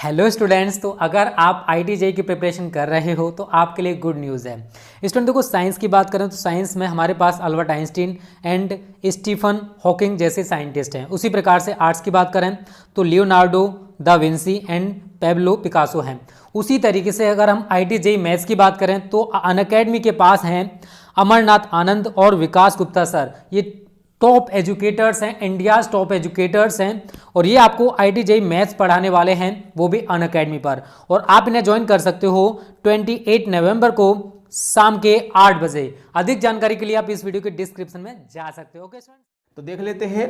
Hello students. तो अगर आप IIT-JEE की प्रिपरेशन कर रहे हो तो आपके लिए गुड न्यूज़ है। स्टूडेंट देखो, साइंस की बात करें तो साइंस में हमारे पास Albert Einstein and Stephen Hawking जैसे साइंटिस्ट हैं। उसी प्रकार से आर्ट्स की बात करें तो Leonardo da Vinci and Pablo Picasso हैं। उसी तरीके से अगर हम IIT-JEE मैथ्स की बात करें तो अनअकैडमी के पास हैं अमरनाथ आनंद और विकास गुप्ता सर। ये टॉप एजुकेटर्स हैं, इंडियाज़ टॉप एजुकेटर्स हैं और ये आपको IIT-JEE मैथ्स पढ़ाने वाले हैं, वो भी अनअकैडमी पर। और आप इन्हें ज्वाइन कर सकते हो 28 नवंबर को शाम के 8 बजे। अधिक जानकारी के लिए आप इस वीडियो के डिस्क्रिप्शन में जा सकते हो। ओके स्टूडेंट, तो देख लेते हैं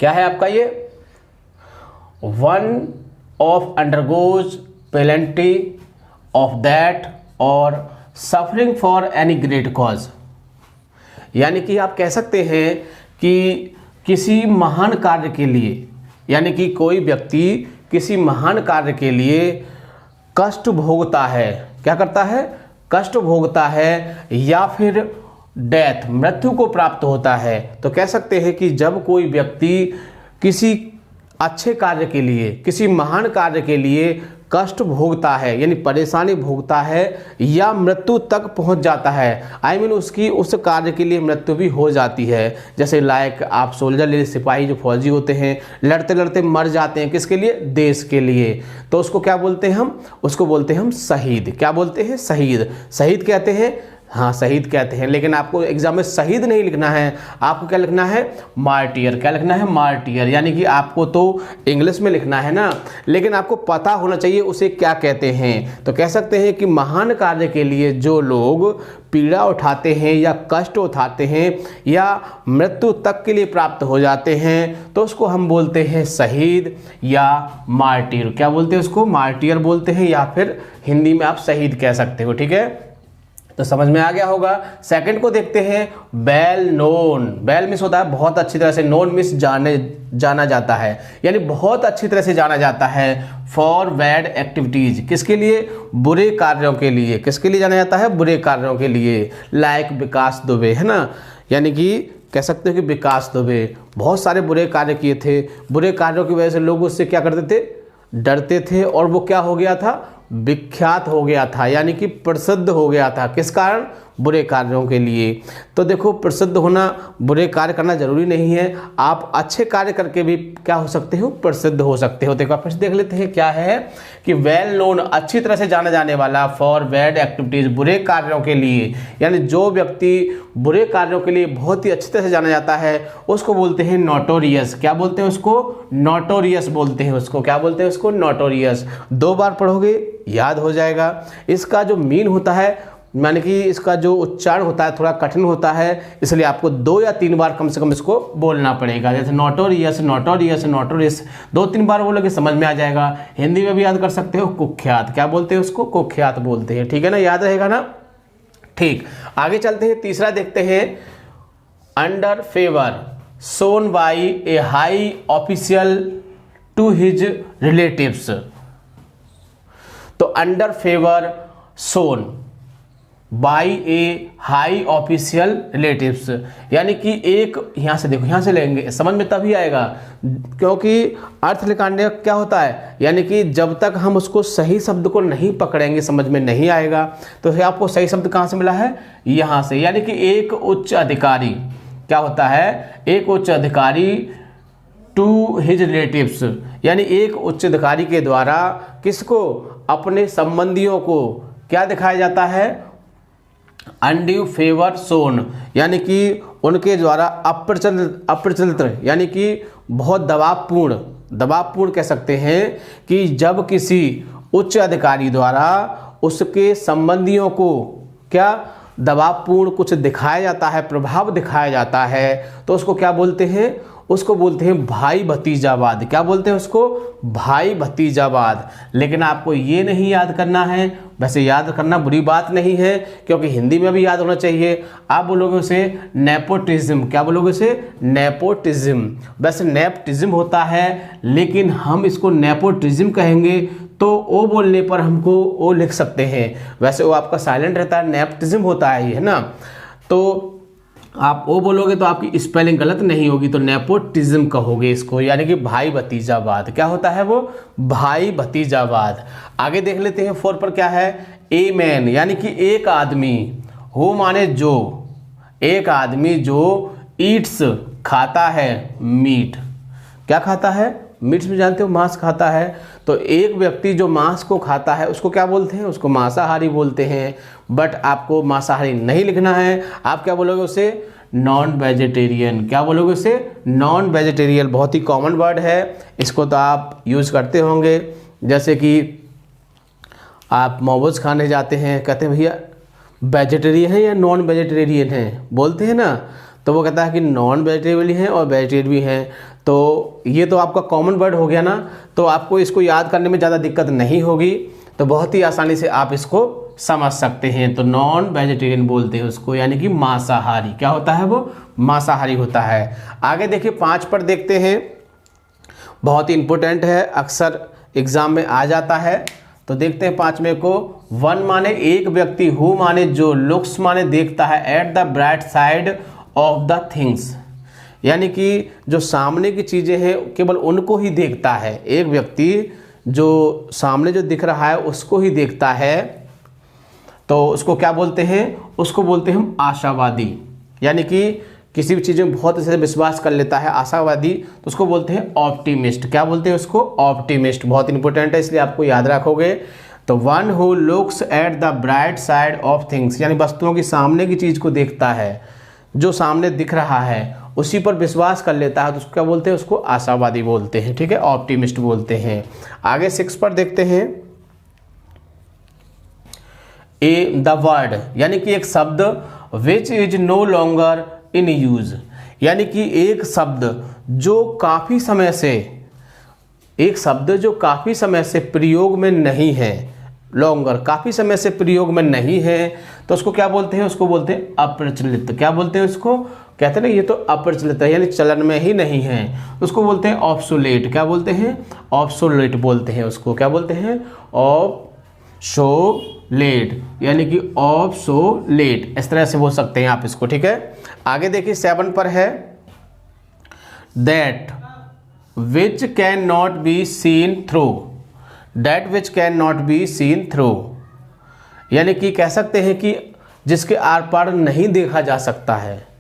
क्या है आपका ये one of undergoes penalty of that और suffering for any great cause. यानी कि आप कह सकते हैं कि किसी महान कार्य के लिए, यानी कि कोई व्यक्ति किसी महान कार्य के लिए कष्ट भोगता है, क्या करता है, कष्ट भोगता है या फिर डेथ मृत्यु को प्राप्त होता है। तो कह सकते हैं कि जब कोई व्यक्ति किसी अच्छे कार्य के लिए, किसी महान कार्य के लिए कष्ट भोगता है, यानी परेशानी भोगता है या मृत्यु तक पहुंच जाता है, आई मीन उसकी उस कार्य के लिए मृत्यु भी हो जाती है। जैसे लाइक आप सोल्जर ले, सिपाही जो फौजी होते हैं, लड़ते लड़ते मर जाते हैं, किसके लिए, देश के लिए। तो उसको क्या बोलते हैं हम, उसको बोलते हैं हम शहीद। क्या बोलते हैं, शहीद। शहीद कहते हैं, हाँ शहीद कहते हैं। लेकिन आपको एग्जाम में शहीद नहीं लिखना है, आपको क्या लिखना है, मार्टियर। क्या लिखना है, मार्टियर। यानी कि आपको तो इंग्लिश में लिखना है ना, लेकिन आपको पता होना चाहिए उसे क्या कहते हैं। तो कह सकते हैं कि महान कार्य के लिए जो लोग पीड़ा उठाते हैं या कष्ट उठाते हैं या मृत्यु तक के लिए प्राप्त हो जाते हैं तो उसको हम बोलते हैं शहीद या मार्टियर। क्या बोलते हैं उसको, मार्टियर बोलते हैं, या फिर हिंदी में आप शहीद कह सकते हो। ठीक है, तो समझ में आ गया होगा। सेकंड को देखते हैं, वेल नोन। वेल मिस होता है बहुत अच्छी तरह से, नोन मिस जाना जाता है, यानी बहुत अच्छी तरह से जाना जाता है। फॉर बैड एक्टिविटीज, किसके लिए, बुरे कार्यों के लिए। किसके लिए जाना जाता है, बुरे कार्यों के लिए। लाइक विकास दुबे, है ना, यानी कि कह सकते हो कि विकास दुबे बहुत सारे बुरे कार्य किए थे। बुरे कार्यों की वजह से लोग उससे क्या करते थे, डरते थे, और वो क्या हो गया था, विख्यात हो गया था, यानी कि प्रसिद्ध हो गया था। किस कारण, बुरे कार्यों के लिए। तो देखो, प्रसिद्ध होना, बुरे कार्य करना जरूरी नहीं है, आप अच्छे कार्य करके भी क्या हो सकते हो, प्रसिद्ध हो सकते हो। देखो फिर देख लेते हैं क्या है कि वेल नोन, अच्छी तरह से जाना जाने वाला, फॉर बैड एक्टिविटीज, बुरे कार्यों के लिए। यानी जो व्यक्ति बुरे कार्यों के लिए बहुत ही अच्छी तरह से जाना जाता है उसको बोलते हैं नोटोरियस। क्या बोलते हैं उसको, नोटोरियस बोलते हैं उसको। क्या बोलते हैं उसको, नोटोरियस। 2 बार पढ़ोगे याद हो जाएगा। इसका जो मीन होता है, यानी कि इसका जो उच्चारण होता है थोड़ा कठिन होता है, इसलिए आपको 2 या 3 बार कम से कम इसको बोलना पड़ेगा। जैसे नोटोरियस, नोटोरियस, नोटोरियस 2-3 बार बोलोगे समझ में आ जाएगा। हिंदी में भी याद कर सकते हो, कुख्यात। क्या बोलते हैं उसको, कुख्यात बोलते हैं। ठीक है ना, याद रहेगा ना। ठीक, आगे चलते हैं, तीसरा देखते हैं, under favour shown by a high official to his relatives. तो under favour shown by a high official relatives, यानी कि एक, यहाँ से देखो, यहाँ से लेंगे समझ में तभी आएगा, क्योंकि अर्थ निकालने क्या होता है, यानी कि जब तक हम उसको सही शब्द को नहीं पकड़ेंगे समझ में नहीं आएगा। तो आपको सही शब्द कहाँ से मिला है, यहाँ से। यानी कि एक उच्च अधिकारी, क्या होता है, एक उच्च अधिकारी टू हिज रिलेटिव्स, यानी एक उच्च अधिकारी के द्वारा किसको, अपने संबंधियों को क्या दिखाया जाता है, अनड्यू फेवर शोन, यानी कि उनके द्वारा अप्रचलित, यानी कि बहुत दबावपूर्ण कह सकते हैं कि जब किसी उच्च अधिकारी द्वारा उसके संबंधियों को क्या दबावपूर्ण कुछ दिखाया जाता है, प्रभाव दिखाया जाता है, तो उसको क्या बोलते हैं, उसको बोलते हैं भाई भतीजावाद। क्या बोलते हैं उसको, भाई भतीजावाद। लेकिन आपको ये नहीं याद करना है, वैसे याद करना बुरी बात नहीं है क्योंकि हिंदी में भी याद होना चाहिए। आप बोलोगे उसे नेपोटिज्म। क्या बोलोगे उसे, नेपोटिज्म। वैसे नेपोटिज्म होता है लेकिन हम इसको नेपोटिज्म कहेंगे तो ओ बोलने पर हमको ओ लिख सकते हैं, वैसे वो आपका साइलेंट रहता है, नेपोटिज्म होता है ये, है ना। तो आप ओ बोलोगे तो आपकी स्पेलिंग गलत नहीं होगी, तो नेपोटिज्म कहोगे इसको, यानी कि भाई भतीजावाद। क्या होता है वो? भाई भतीजावाद। आगे देख लेते हैं 4 पर क्या है? ए मैन, यानी कि एक आदमी। हु माने जो, एक आदमी जो ईट्स खाता है मीट। क्या खाता है? मीट में जानते हो मांस खाता है। तो एक व्यक्ति जो मांस को खाता है उसको क्या बोलते हैं? उसको मांसाहारी बोलते हैं। बट आपको मांसाहारी नहीं लिखना है, आप क्या बोलोगे उसे? Non vegetarian. क्या बोलोगे उसे? Non vegetarian. बहुत ही कॉमन वर्ड है, इसको तो आप यूज़ करते होंगे। जैसे कि आप मोमोज खाने जाते हैं, कहते हैं भैया वेजिटेरियन है या नॉन वेजिटेरियन है, बोलते हैं ना, तो वो कहता है कि नॉन वेजिटेरियन है और वेजिटेरियन भी है। तो ये तो आपका कॉमन वर्ड हो गया ना, तो आपको इसको याद करने में ज़्यादा दिक्कत नहीं होगी, तो बहुत ही आसानी से आप इसको समझ सकते हैं। तो नॉन वेजिटेरियन बोलते हैं उसको, यानी कि मांसाहारी। क्या होता है वो? मांसाहारी होता है। आगे देखिए 5 पर देखते हैं, बहुत ही इंपॉर्टेंट है, अक्सर एग्जाम में आ जाता है। तो देखते हैं 5 में को। 1 माने एक व्यक्ति, हु माने जो, लुक्स माने देखता है, at the bright side of the things, यानी कि जो सामने की चीज़ें हैं केवल उनको ही देखता है। एक व्यक्ति जो सामने जो दिख रहा है उसको ही देखता है, तो उसको क्या बोलते हैं? उसको बोलते हैं हम आशावादी। यानी कि किसी भी चीज़ में बहुत अच्छे से विश्वास कर लेता है, आशावादी, तो उसको बोलते हैं ऑप्टिमिस्ट। क्या बोलते हैं उसको? ऑप्टिमिस्ट। बहुत इंपॉर्टेंट है, इसलिए आपको याद रखोगे। तो 1 who looks at the bright side of things, यानी वस्तुओं की सामने की चीज़ को देखता है, जो सामने दिख रहा है उसी पर विश्वास कर लेता है, तो उसको क्या बोलते हैं? उसको आशावादी बोलते हैं। ठीक है, ऑप्टिमिस्ट बोलते हैं। आगे 6 पर देखते हैं। ए द वर्ड, यानी कि एक शब्द, which is no longer in use, यानी कि एक शब्द जो काफ़ी समय से, एक शब्द जो काफ़ी समय से प्रयोग में नहीं है, लॉन्गर काफ़ी समय से प्रयोग में नहीं है, तो उसको क्या बोलते हैं? उसको बोलते हैं अप्रचलित। क्या बोलते हैं उसको? कहते हैं ना ये तो अप्रचलित है, यानी चलन में ही नहीं है, उसको बोलते हैं ऑब्सोलेट। क्या बोलते हैं? ऑब्सोलेट बोलते हैं उसको। क्या बोलते हैं? ऑब्सोलेट, यानी कि ऑब्सोलेट, इस तरह से बोल सकते हैं आप इसको। ठीक है, आगे देखिए 7 पर है, that which can not be seen through, that which can not be seen through, यानी कि कह सकते हैं कि जिसके आर पार नहीं देखा जा सकता है,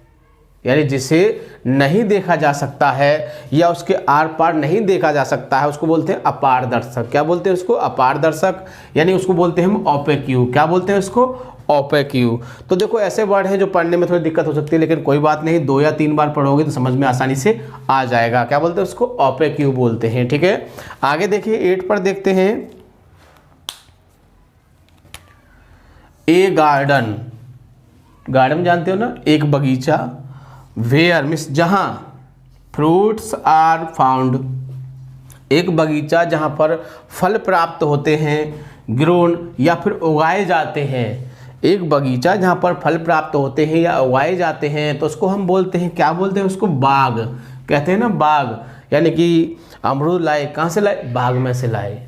यानी जिसे नहीं देखा जा सकता है या उसके आर पार नहीं देखा जा सकता है, उसको बोलते हैं अपारदर्शक। क्या बोलते हैं उसको? अपारदर्शक, यानी उसको बोलते हैं हम ओपेक्यू। क्या बोलते हैं उसको? ओपेक्यू। तो देखो ऐसे वर्ड हैं जो पढ़ने में थोड़ी दिक्कत हो सकती है, लेकिन कोई बात नहीं, 2 या 3 बार पढ़ोगे तो समझ में आसानी से आ जाएगा। क्या बोलते हैं उसको? ओपेक्यू बोलते हैं। ठीक है, आगे देखिए 8 पर देखते हैं। ए गार्डन, गार्डन जानते हो ना, एक बगीचा, वेयर मीन्स जहाँ, फ्रूट्स आर फाउंड, एक बगीचा जहाँ पर फल प्राप्त होते हैं, ग्रोन या फिर उगाए जाते हैं, एक बगीचा जहाँ पर फल प्राप्त होते हैं या उगाए जाते हैं, तो उसको हम बोलते हैं, क्या बोलते हैं उसको? बाग। कहते हैं ना बाग, यानी कि अमरूद लाए, कहाँ से लाए? बाग में से लाए।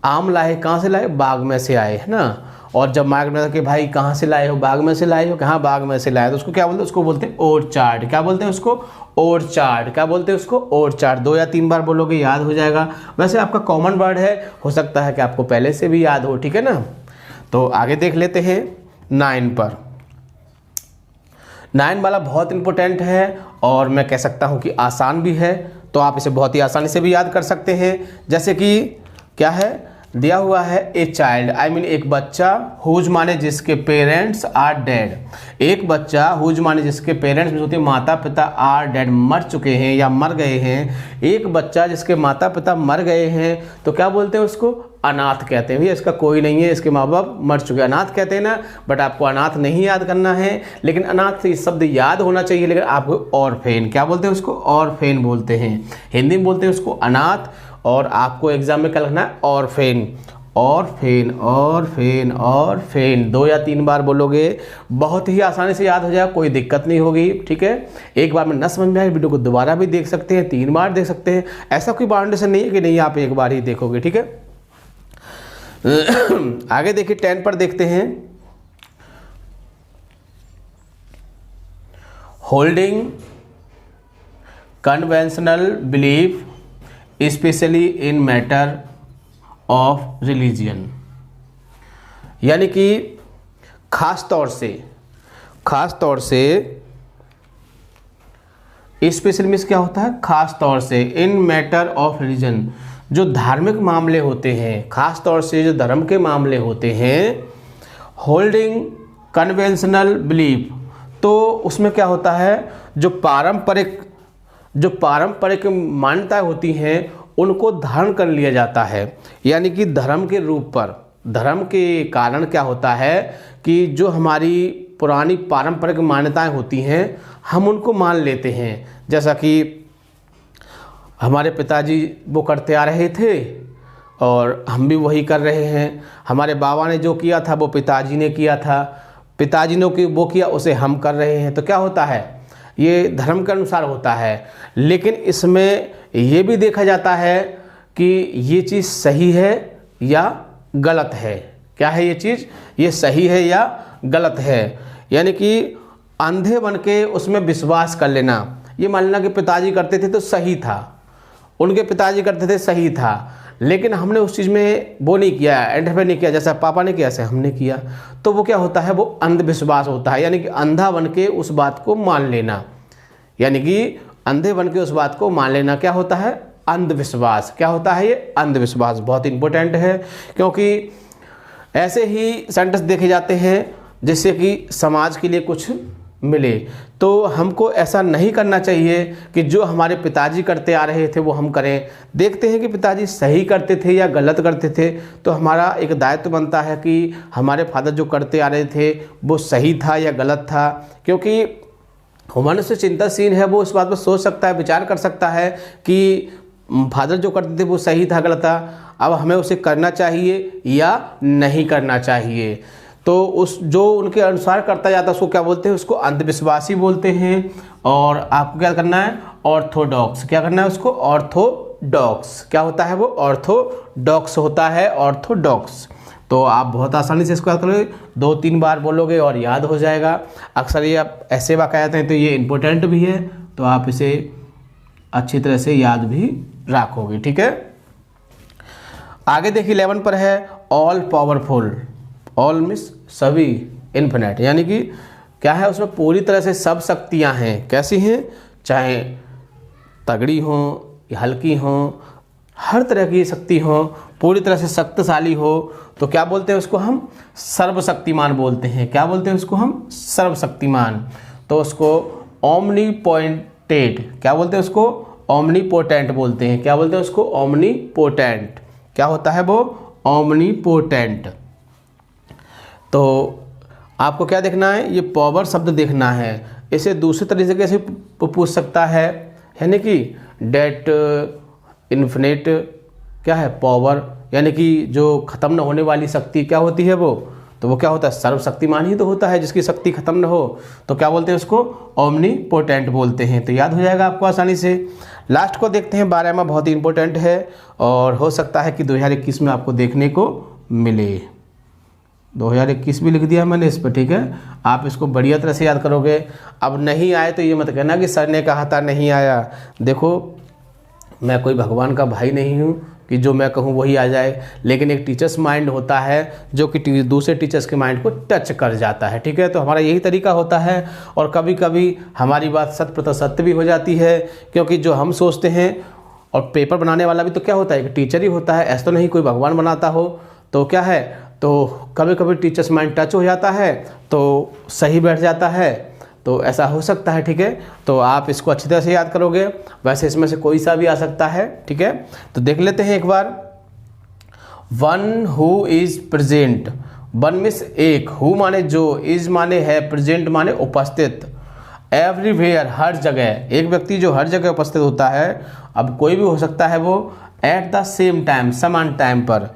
आम लाए, कहाँ से लाए? बाग में से आए, है ना। और जब मार्ग में कि भाई कहाँ से लाए हो? बाग में से लाए हो। कहाँ? बाग में से लाए, तो उसको क्या बोलते हैं? उसको बोलते हैं ओरचार्ड। क्या बोलते हैं उसको? ओरचार्ड। क्या बोलते हैं उसको? ओरचार्ड। 2 या 3 बार बोलोगे याद हो जाएगा। वैसे आपका कॉमन वर्ड है, हो सकता है कि आपको पहले से भी याद हो। ठीक है ना, तो आगे देख लेते हैं 9 पर। 9 वाला बहुत इंपॉर्टेंट है और मैं कह सकता हूँ कि आसान भी है, तो आप इसे बहुत ही आसानी से भी याद कर सकते हैं। जैसे कि क्या है दिया हुआ है, ए चाइल्ड, आई मीन एक बच्चा, हुज माने जिसके पेरेंट्स आर डेड, एक बच्चा, हुज माने जिसके पेरेंट्स में होते हैं माता पिता, आर डेड मर चुके हैं या मर गए हैं, एक बच्चा जिसके माता पिता मर गए हैं, तो क्या बोलते हैं उसको? अनाथ कहते हैं। भैया इसका कोई नहीं है, इसके माँ बाप मर चुके, अनाथ कहते हैं ना। बट आपको अनाथ नहीं याद करना है, लेकिन अनाथ से शब्द याद होना चाहिए, लेकिन आपको ऑर्फेन, क्या बोलते हैं उसको? ऑर्फेन बोलते हैं, हिंदी में बोलते हैं उसको अनाथ, और आपको एग्जाम में क्या लिखना है? ऑर्फेन। ऑर्फेन, ऑर्फेन, ऑर्फेन 2 या 3 बार बोलोगे, बहुत ही आसानी से याद हो जाएगा, कोई दिक्कत नहीं होगी। ठीक है, एक बार में न समझ में आए वीडियो को दोबारा भी देख सकते हैं, 3 बार देख सकते हैं, ऐसा कोई बाउंडेशन नहीं है कि नहीं आप एक बार ही देखोगे। ठीक है, आगे देखिए 10 पर देखते हैं। Holding conventional belief specially in matter of religion. यानी कि खास तौर से स्पेशल मीन्स क्या होता है, खास तौर से, इन मैटर ऑफ रिलीजन, जो धार्मिक मामले होते हैं, खास तौर से जो धर्म के मामले होते हैं, होल्डिंग कन्वेंशनल बिलीफ, तो उसमें क्या होता है, जो पारंपरिक मान्यताएं होती हैं उनको धारण कर लिया जाता है। यानी कि धर्म के रूप पर, धर्म के कारण क्या होता है कि जो हमारी पुरानी पारंपरिक मान्यताएं होती हैं हम उनको मान लेते हैं। जैसा कि हमारे पिताजी वो करते आ रहे थे और हम भी वही कर रहे हैं, हमारे बाबा ने जो किया था वो पिताजी ने किया था, पिताजी ने वो किया उसे हम कर रहे हैं। तो क्या होता है, ये धर्म के अनुसार होता है। लेकिन इसमें ये भी देखा जाता है कि ये चीज़ सही है या गलत है। क्या है ये चीज़, ये सही है या गलत है। यानी कि अंधे बन के उसमें विश्वास कर लेना। ये मान लेना कि पिताजी करते थे तो सही था, उनके पिताजी करते थे सही था, लेकिन हमने उस चीज़ में वो नहीं किया, इंटरफेयर नहीं किया, जैसा पापा ने किया ऐसे हमने किया, तो वो क्या होता है, वो अंधविश्वास होता है। यानी कि अंधा बन के उस बात को मान लेना, यानी कि अंधे बन के उस बात को मान लेना क्या होता है, अंधविश्वास। क्या होता है ये, अंधविश्वास। बहुत इंपॉर्टेंट है, क्योंकि ऐसे ही सेंटेंस देखे जाते हैं जिससे कि समाज के लिए कुछ मिले। तो हमको ऐसा नहीं करना चाहिए कि जो हमारे पिताजी करते आ रहे थे वो हम करें। देखते हैं कि पिताजी सही करते थे या गलत करते थे, तो हमारा एक दायित्व बनता है कि हमारे फादर जो करते आ रहे थे वो सही था या गलत था। क्योंकि मनुष्य चिंताशील है, वो इस बात पर सोच सकता है, विचार कर सकता है कि फादर जो करते थे वो सही था गलत था, अब हमें उसे करना चाहिए या नहीं करना चाहिए। तो उस जो उनके अनुसार करता जाता है उसको क्या बोलते हैं, उसको अंधविश्वासी बोलते हैं। और आपको क्या करना है, ऑर्थोडॉक्स। क्या करना है उसको, ऑर्थोडॉक्स। क्या होता है वो, ऑर्थोडॉक्स होता है, ऑर्थोडॉक्स। तो आप बहुत आसानी से इसको याद करोगे, 2-3 बार बोलोगे और याद हो जाएगा। अक्सर ये आप ऐसे वाक्य आते हैं तो ये इंपॉर्टेंट भी है, तो आप इसे अच्छी तरह से याद भी रखोगे। ठीक है, आगे देखिए 11 पर है ऑल पावरफुल। ऑल मीन्स सभी, इन्फिनिट, यानी कि क्या है, उसमें पूरी तरह से सब शक्तियाँ हैं। कैसी हैं, चाहे तगड़ी हो या हल्की हो, हर तरह की शक्ति हो, पूरी तरह से शक्तिशाली हो, तो क्या बोलते हैं उसको, हम सर्वशक्तिमान बोलते हैं। क्या बोलते हैं उसको, हम सर्वशक्तिमान। तो उसको ओमनीपोटेंट, क्या बोलते हैं उसको, ओमनीपोटेंट बोलते हैं। क्या बोलते हैं उसको, ओमनीपोटेंट। क्या होता है वो, ओमनीपोटेंट। तो आपको क्या देखना है, ये पावर शब्द देखना है। इसे दूसरे तरीके से कैसे पूछ सकता है, यानी कि डेट इन्फिनिट क्या है, पावर, यानी कि जो ख़त्म न होने वाली शक्ति क्या होती है वो, तो वो क्या होता है, सर्वशक्तिमान ही तो होता है, जिसकी शक्ति ख़त्म न हो। तो क्या बोलते हैं उसको, ओमनीपोटेंट बोलते हैं। तो याद हो जाएगा आपको आसानी से। लास्ट को देखते हैं 12वां, बहुत ही इंपॉर्टेंट है और हो सकता है कि 2021 में आपको देखने को मिले। 2021 भी लिख दिया मैंने इस पर। ठीक है, आप इसको बढ़िया तरह से याद करोगे। अब नहीं आए तो ये मत कहना कि सर ने कहा था नहीं आया। देखो, मैं कोई भगवान का भाई नहीं हूँ कि जो मैं कहूँ वही आ जाए, लेकिन एक टीचर्स माइंड होता है जो कि दूसरे टीचर्स के माइंड को टच कर जाता है। ठीक है, तो हमारा यही तरीका होता है और कभी कभी हमारी बात 100% भी हो जाती है, क्योंकि जो हम सोचते हैं, और पेपर बनाने वाला भी तो क्या होता है, एक टीचर ही होता है, ऐसा तो नहीं कोई भगवान बनाता हो। तो क्या है, तो कभी कभी टीचर्स माइंड टच हो जाता है तो सही बैठ जाता है, तो ऐसा हो सकता है। ठीक है, तो आप इसको अच्छी तरह से याद करोगे। वैसे इसमें से कोई सा भी आ सकता है। ठीक है, तो देख लेते हैं एक बार। One who is present, one means एक, हु माने जो, इज माने है, प्रेजेंट माने उपस्थित, एवरीवेयर हर जगह, एक व्यक्ति जो हर जगह उपस्थित होता है। अब कोई भी हो सकता है वो, एट द सेम टाइम, समान टाइम पर,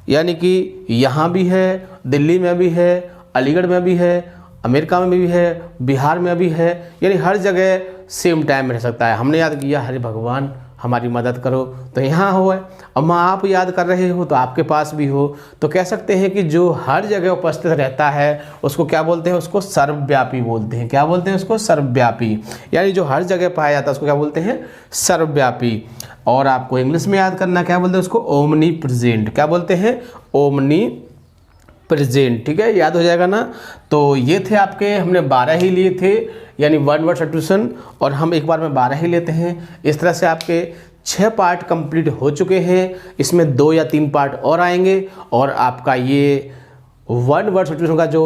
यानी कि यहाँ भी है, दिल्ली में भी है, अलीगढ़ में भी है, अमेरिका में भी है, बिहार में भी है, यानी हर जगह सेम टाइम में रह सकता है। हमने याद किया, हरे भगवान हमारी मदद करो। तो यहाँ हो है, अब आप याद कर रहे हो तो आपके पास भी हो, तो कह सकते हैं कि जो हर जगह उपस्थित रहता है उसको क्या बोलते हैं, उसको सर्वव्यापी बोलते हैं। क्या बोलते हैं उसको? सर्वव्यापी। यानी जो हर जगह पाया जाता है उसको क्या बोलते हैं? सर्वव्यापी। और आपको इंग्लिश में याद करना, क्या बोलते हैं उसको? Omni present. क्या बोलते हैं? Omni present. ठीक है, याद हो जाएगा ना। तो ये थे आपके, हमने 12 ही लिए थे, यानी वन वर्ड सब्स्टिट्यूशन, और हम एक बार में 12 ही लेते हैं। इस तरह से आपके 6 पार्ट कंप्लीट हो चुके हैं। इसमें 2 या 3 पार्ट और आएंगे और आपका ये वन वर्ड सब्स्टिट्यूशन का जो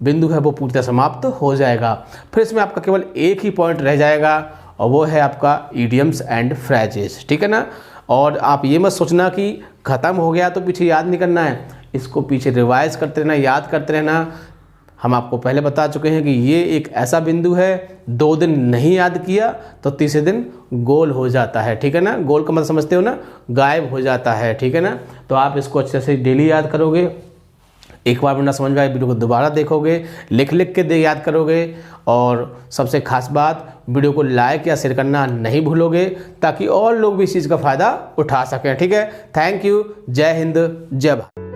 बिंदु है वो पूरी तरह समाप्त हो जाएगा। फिर इसमें आपका केवल एक ही पॉइंट रह जाएगा और वो है आपका इडियम्स एंड फ्रेजेस। ठीक है ना। और आप ये मत सोचना कि ख़त्म हो गया तो पीछे याद नहीं करना है, इसको पीछे रिवाइज करते रहना, याद करते रहना। हम आपको पहले बता चुके हैं कि ये एक ऐसा बिंदु है, 2 दिन नहीं याद किया तो तीसरे दिन गोल हो जाता है। ठीक है ना। गोल का मतलब समझते हो ना, गायब हो जाता है। ठीक है ना। तो आप इसको अच्छे से डेली याद करोगे, एक बार वरना समझ में आए वीडियो को दोबारा देखोगे, लिख लिख के याद करोगे, और सबसे खास बात, वीडियो को लाइक या शेयर करना नहीं भूलोगे ताकि और लोग भी इस चीज़ का फ़ायदा उठा सकें। ठीक है। Thank you. जय हिंद, जय भारत।